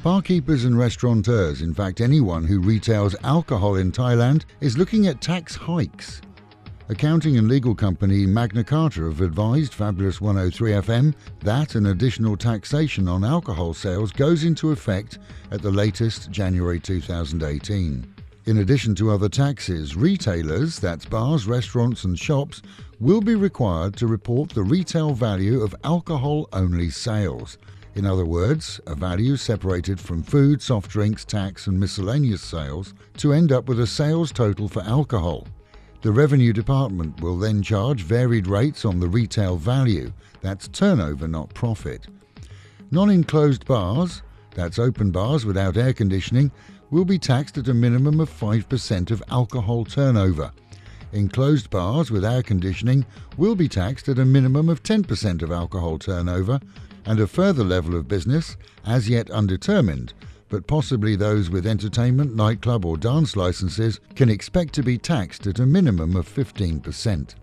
Barkeepers and restaurateurs, in fact anyone who retails alcohol in Thailand, is looking at tax hikes. Accounting and legal company Magna Carta have advised Fabulous 103 FM that an additional taxation on alcohol sales goes into effect at the latest January 2018. In addition to other taxes, retailers, that's bars, restaurants and shops, will be required to report the retail value of alcohol-only sales. In other words, a value separated from food, soft drinks, tax and miscellaneous sales to end up with a sales total for alcohol. The Revenue Department will then charge varied rates on the retail value, that's turnover not profit. Non-enclosed bars, that's open bars without air conditioning, will be taxed at a minimum of 5% of alcohol turnover. Enclosed bars with air conditioning will be taxed at a minimum of 10% of alcohol turnover, and a further level of business, as yet undetermined, but possibly those with entertainment, nightclub or dance licenses, can expect to be taxed at a minimum of 15%.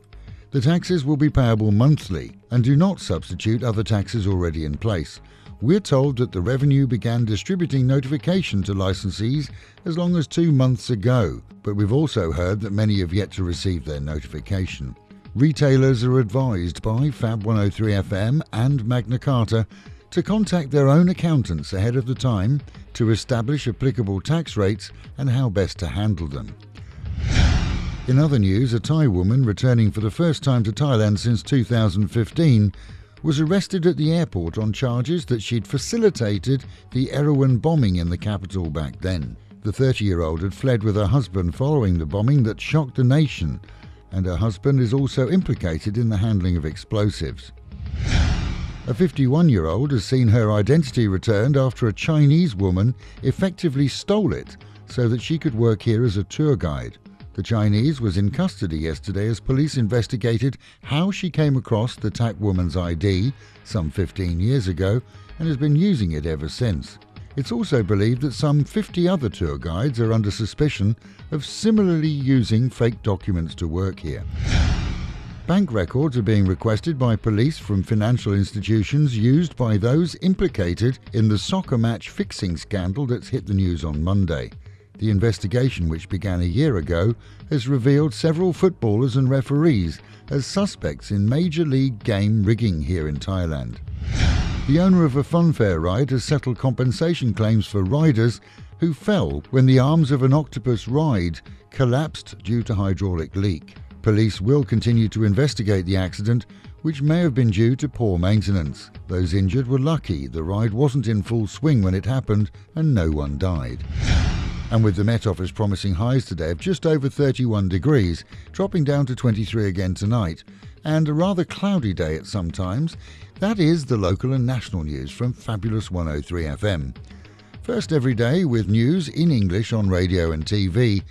The taxes will be payable monthly and do not substitute other taxes already in place. We're told that the Revenue began distributing notification to licensees as long as 2 months ago, but we've also heard that many have yet to receive their notification. Retailers are advised by Fab 103 FM and Magna Carta to contact their own accountants ahead of the time to establish applicable tax rates and how best to handle them. In other news, a Thai woman returning for the first time to Thailand since 2015 was arrested at the airport on charges that she'd facilitated the Erawan bombing in the capital back then. The 30-year-old had fled with her husband following the bombing that shocked the nation, and her husband is also implicated in the handling of explosives. A 51-year-old has seen her identity returned after a Chinese woman effectively stole it so that she could work here as a tour guide. The Chinese was in custody yesterday as police investigated how she came across the Thai woman's ID some 15 years ago and has been using it ever since. It's also believed that some 50 other tour guides are under suspicion of similarly using fake documents to work here. Bank records are being requested by police from financial institutions used by those implicated in the soccer match fixing scandal that's hit the news on Monday. The investigation, which began a year ago, has revealed several footballers and referees as suspects in Major League game rigging here in Thailand. The owner of a funfair ride has settled compensation claims for riders who fell when the arms of an octopus ride collapsed due to hydraulic leak. Police will continue to investigate the accident, which may have been due to poor maintenance. Those injured were lucky the ride wasn't in full swing when it happened and no one died. And with the Met Office promising highs today of just over 31 degrees, dropping down to 23 again tonight, and a rather cloudy day at some times, that is the local and national news from Fabulous 103 FM. First every day with news in English on radio and TV,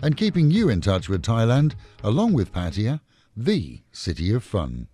and keeping you in touch with Thailand, along with Pattaya, the City of Fun.